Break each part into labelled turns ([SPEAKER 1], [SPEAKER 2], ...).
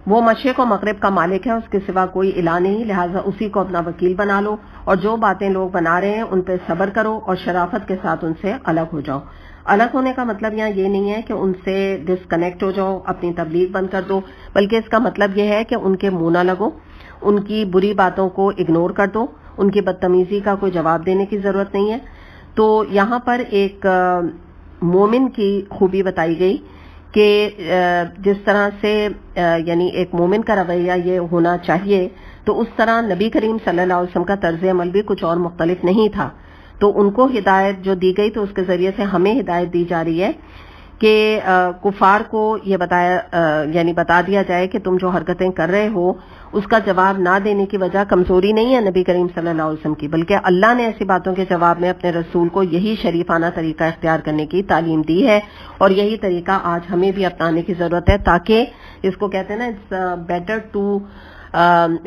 [SPEAKER 1] وہ مشرق و مغرب کا مالک ہے، اس کے سوا کوئی الہ نہیں، لہٰذا اسی کو اپنا وکیل بنا لو، اور جو باتیں لوگ بنا رہے ہیں ان پہ صبر کرو اور شرافت کے ساتھ ان سے الگ ہو جاؤ۔ الگ ہونے کا مطلب یہاں یہ نہیں ہے کہ ان سے ڈسکنیکٹ ہو جاؤ، اپنی تبلیغ بند کر دو، بلکہ اس کا مطلب یہ ہے کہ ان کے منہ نہ لگو، ان کی بری باتوں کو اگنور کر دو، ان کی بدتمیزی کا کوئی جواب دینے کی ضرورت نہیں ہے۔ تو یہاں پر ایک مومن کی خوبی بتائی گئی کہ جس طرح سے یعنی ایک مومن کا رویہ یہ ہونا چاہیے، تو اس طرح نبی کریم صلی اللہ علیہ وسلم کا طرز عمل بھی کچھ اور مختلف نہیں تھا۔ تو ان کو ہدایت جو دی گئی تو اس کے ذریعے سے ہمیں ہدایت دی جا رہی ہے کہ کفار کو یہ بتا دیا جائے کہ تم جو حرکتیں کر رہے ہو اس کا جواب نہ دینے کی وجہ کمزوری نہیں ہے نبی کریم صلی اللہ علیہ وسلم کی، بلکہ اللہ نے ایسی باتوں کے جواب میں اپنے رسول کو یہی شریفانہ طریقہ اختیار کرنے کی تعلیم دی ہے، اور یہی طریقہ آج ہمیں بھی اپنانے کی ضرورت ہے، تاکہ اس کو کہتے ہیں نا it's better to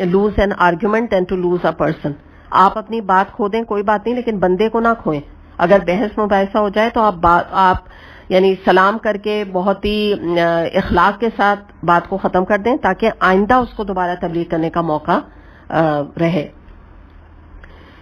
[SPEAKER 1] lose an argument than to lose a person. آپ اپنی بات کھو دیں کوئی بات نہیں، لیکن بندے کو نہ کھوئیں۔ اگر بحث مباحثہ ہو جائے تو آپ یعنی سلام کر کے بہت ہی اخلاق کے ساتھ بات کو ختم کر دیں، تاکہ آئندہ اس کو دوبارہ تبلیغ کرنے کا موقع رہے۔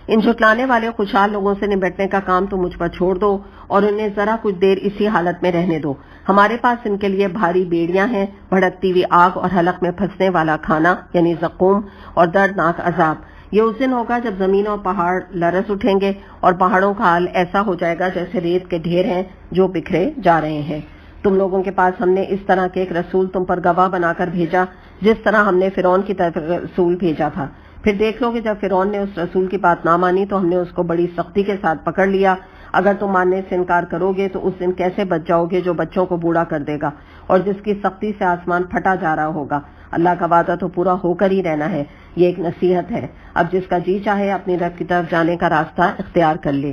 [SPEAKER 1] ان جھٹلانے والے خوشحال لوگوں سے نمٹنے کا کام تو مجھ پر چھوڑ دو اور انہیں ذرا کچھ دیر اسی حالت میں رہنے دو۔ ہمارے پاس ان کے لیے بھاری بیڑیاں ہیں، بھڑکتی ہوئی آگ اور حلق میں پھنسنے والا کھانا یعنی زقوم اور دردناک عذاب۔ یہ اس دن ہوگا جب زمین اور پہاڑ لرز اٹھیں گے اور پہاڑوں کا حال ایسا ہو جائے گا جیسے ریت کے ڈھیر ہیں جو بکھرے جا رہے ہیں۔ تم لوگوں کے پاس ہم نے اس طرح کے ایک رسول تم پر گواہ بنا کر بھیجا جس طرح ہم نے فرعون کی طرف رسول بھیجا تھا۔ پھر دیکھ لو کہ جب فرعون نے اس رسول کی بات نہ مانی تو ہم نے اس کو بڑی سختی کے ساتھ پکڑ لیا۔ اگر تم ماننے سے انکار کرو گے تو اس دن کیسے بچ جاؤ گے جو بچوں کو بوڑھا کر دے گا اور جس کی سختی سے آسمان پھٹا جا رہا ہوگا۔ اللہ کا وعدہ تو پورا ہو کر ہی رہنا ہے، یہ ایک نصیحت ہے۔ اب جس کا جی چاہے اپنی رب کی طرف جانے کا راستہ اختیار کر لے۔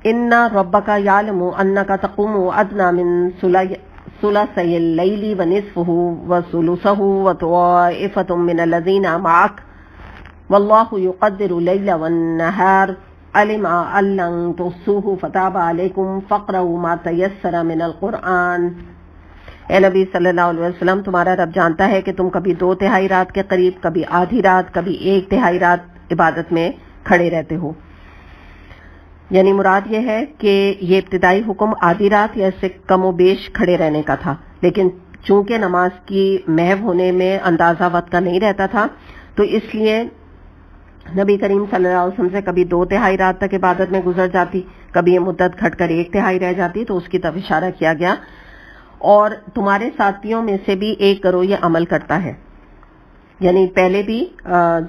[SPEAKER 1] ان ربک یعلم انک تقوم ادنی من ثلثی اللیل ونصفہ وثلثہ وطائفۃ من الذین معک واللہ یقدر اللیل والنہار علم ان لن تحصوہ فتاب علیکم فاقرؤوا ما تیسر من القرآن۔ اے نبی صلی اللہ علیہ وسلم، تمہارا رب جانتا ہے کہ تم کبھی 2/3 رات کے قریب، کبھی آدھی رات، کبھی 1/3 رات عبادت میں کھڑے رہتے ہو۔ یعنی مراد یہ ہے کہ یہ ابتدائی حکم آدھی رات یا اس سے کم و بیش کھڑے رہنے کا تھا، لیکن چونکہ نماز کی محو ہونے میں اندازہ وقت کا نہیں رہتا تھا تو اس لیے نبی کریم صلی اللہ علیہ وسلم سے کبھی 2/3 رات تک عبادت میں گزر جاتی، کبھی یہ مدت گھٹ کر 1/3 رہ جاتی، تو اس کی طرف اشارہ کیا گیا۔ اور تمہارے ساتھیوں میں سے بھی ایک گروہ یہ عمل کرتا ہے، یعنی پہلے بھی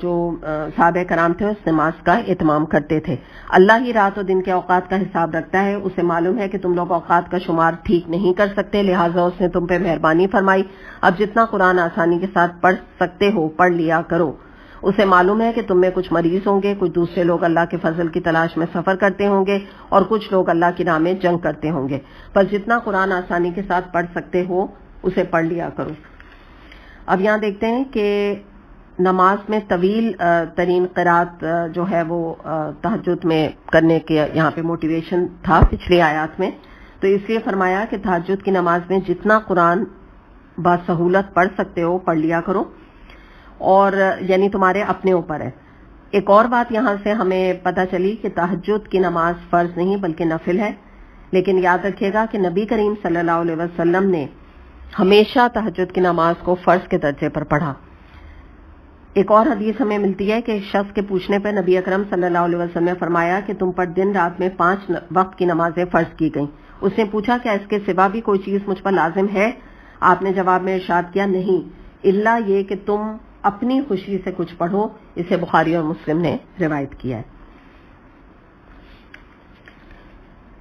[SPEAKER 1] جو صحابہ کرام تھے اس نماز کا اہتمام کرتے تھے۔ اللہ ہی رات و دن کے اوقات کا حساب رکھتا ہے، اسے معلوم ہے کہ تم لوگ اوقات کا شمار ٹھیک نہیں کر سکتے، لہٰذا اس نے تم پہ مہربانی فرمائی۔ اب جتنا قرآن آسانی کے ساتھ پڑھ سکتے ہو پڑھ لیا کرو۔ اسے معلوم ہے کہ تم میں کچھ مریض ہوں گے، کچھ دوسرے لوگ اللہ کے فضل کی تلاش میں سفر کرتے ہوں گے اور کچھ لوگ اللہ کی راہ میں جنگ کرتے ہوں گے، بس جتنا قرآن آسانی کے ساتھ پڑھ سکتے ہو اسے پڑھ لیا کرو۔ اب یہاں دیکھتے ہیں کہ نماز میں طویل ترین قرات جو ہے وہ تہجد میں کرنے کے یہاں پہ موٹیویشن تھا پچھلی آیات میں، تو اس لیے فرمایا کہ تہجد کی نماز میں جتنا قرآن بسہولت پڑھ سکتے ہو پڑھ لیا کرو، اور یعنی تمہارے اپنے اوپر ہے۔ ایک اور بات یہاں سے ہمیں پتہ چلی کہ تہجد کی نماز فرض نہیں بلکہ نفل ہے، لیکن یاد رکھیے گا کہ نبی کریم صلی اللہ علیہ وسلم نے ہمیشہ تہجد کی نماز کو فرض کے درجے پر پڑھا۔ ایک اور حدیث ہمیں ملتی ہے کہ ایک شخص کے پوچھنے پر نبی اکرم صلی اللہ علیہ وسلم نے فرمایا کہ تم پر دن رات میں 5 وقت کی نمازیں فرض کی گئیں۔ اس نے پوچھا کیا اس کے سوا بھی کوئی چیز مجھ پر لازم ہے؟ آپ نے جواب میں ارشاد کیا نہیں، الا یہ کہ تم اپنی خوشی سے کچھ پڑھو۔ اسے بخاری اور مسلم نے روایت کیا ہے۔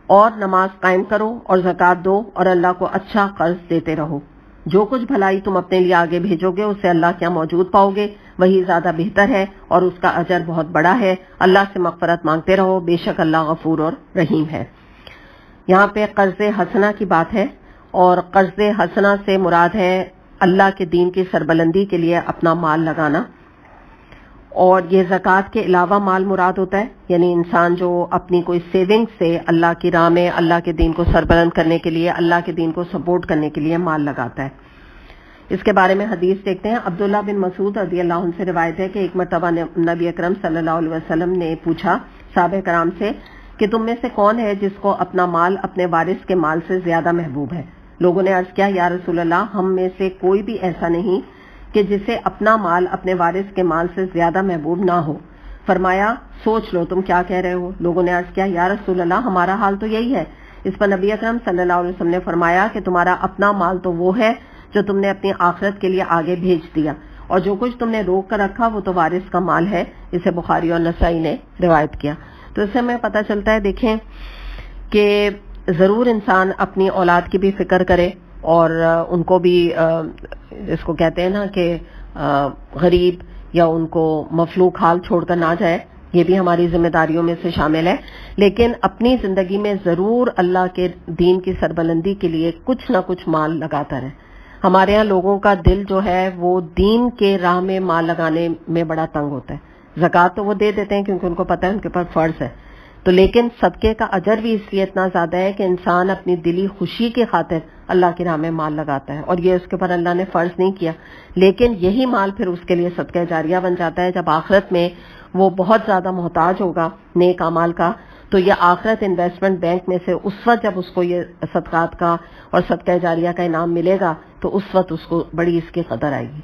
[SPEAKER 1] اور نماز قائم کرو اور زکوٰۃ دو اور اللہ کو اچھا قرض دیتے رہو۔ جو کچھ بھلائی تم اپنے لیے آگے بھیجو گے اسے اللہ کیا موجود پاؤ گے، وہی زیادہ بہتر ہے اور اس کا اجر بہت بڑا ہے۔ اللہ سے مغفرت مانگتے رہو، بے شک اللہ غفور اور رحیم ہے۔ یہاں پہ قرض حسنہ کی بات ہے، اور قرض حسنہ سے مراد ہے اللہ کے دین کی سربلندی کے لیے اپنا مال لگانا، اور یہ زکوٰۃ کے علاوہ مال مراد ہوتا ہے، یعنی انسان جو اپنی کوئی سیونگ سے اللہ کی راہ میں اللہ کے دین کو سربلند کرنے کے لیے، اللہ کے دین کو سپورٹ کرنے کے لیے مال لگاتا ہے۔ اس کے بارے میں حدیث دیکھتے ہیں۔ عبداللہ بن مسعود رضی اللہ عنہ سے روایت ہے کہ ایک مرتبہ نبی اکرم صلی اللہ علیہ وسلم نے پوچھا صحابہ کرام سے کہ تم میں سے کون ہے جس کو اپنا مال اپنے وارث کے مال سے زیادہ محبوب ہے؟ لوگوں نے عرض کیا یا رسول اللہ، ہم میں سے کوئی بھی ایسا نہیں کہ جسے اپنا مال اپنے وارث کے مال سے زیادہ محبوب نہ ہو۔ فرمایا سوچ لو تم کیا کہہ رہے ہو؟ لوگوں نے عرض کیا یا رسول اللہ، ہمارا حال تو یہی ہے۔ اس پر نبی اکرم صلی اللہ علیہ وسلم نے فرمایا کہ تمہارا اپنا مال تو وہ ہے جو تم نے اپنی آخرت کے لیے آگے بھیج دیا، اور جو کچھ تم نے روک کر رکھا وہ تو وارث کا مال ہے۔ اسے بخاری اور نسائی نے روایت کیا۔ تو اس سے ہمیں پتہ چلتا ہے، دیکھیں کہ ضرور انسان اپنی اولاد کی بھی فکر کرے اور ان کو بھی اس کو کہتے ہیں نا کہ غریب یا ان کو مفلوک حال چھوڑ کر نہ جائے، یہ بھی ہماری ذمہ داریوں میں سے شامل ہے، لیکن اپنی زندگی میں ضرور اللہ کے دین کی سربلندی کے لیے کچھ نہ کچھ مال لگاتا رہے۔ ہمارے ہاں لوگوں کا دل جو ہے وہ دین کے راہ میں مال لگانے میں بڑا تنگ ہوتا ہے۔ زکوٰۃ تو وہ دے دیتے ہیں کیونکہ ان کو پتہ ہے ان کے پر فرض ہے، تو لیکن صدقے کا اجر بھی اس لیے اتنا زیادہ ہے کہ انسان اپنی دلی خوشی کی خاطر اللہ کی راہ میں مال لگاتا ہے، اور یہ اس کے اوپر اللہ نے فرض نہیں کیا، لیکن یہی مال پھر اس کے لیے صدقہ جاریہ بن جاتا ہے۔ جب آخرت میں وہ بہت زیادہ محتاج ہوگا نیک اعمال کا، تو یہ آخرت انویسٹمنٹ بینک میں سے اس وقت جب اس کو یہ صدقات کا اور صدقہ جاریہ کا انعام ملے گا تو اس وقت اس کو بڑی اس کی قدر آئے گی۔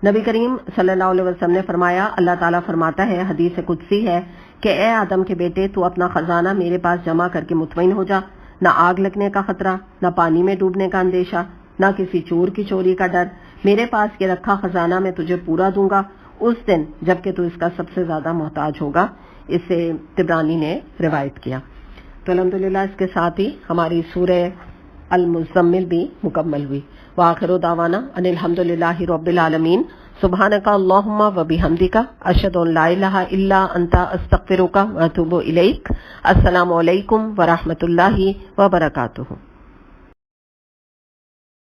[SPEAKER 1] نبی کریم صلی اللہ علیہ وسلم نے فرمایا، اللہ تعالیٰ فرماتا ہے، حدیث قدسی ہے کہ اے آدم کے بیٹے، تو اپنا خزانہ میرے پاس جمع کر کے مطمئن ہو جا، نہ آگ لگنے کا خطرہ، نہ پانی میں ڈوبنے کا اندیشہ، نہ کسی چور کی چوری کا ڈر۔ میرے پاس یہ رکھا خزانہ میں تجھے پورا دوں گا اس دن جبکہ تو اس کا سب سے زیادہ محتاج ہوگا۔ اسے طبرانی نے روایت کیا۔ تو الحمدللہ اس کے ساتھ ہی ہماری سورہ المزمل بھی مکمل ہوئی۔ وآخر دعوانا ان الحمدللہ رب العالمین۔ سبحانک اللہم و بحمدک، اشہد ان لا الہ الا انت، استغفرک و اتوب الیک۔ السلام علیکم ورحمۃ اللہ وبرکاتہ۔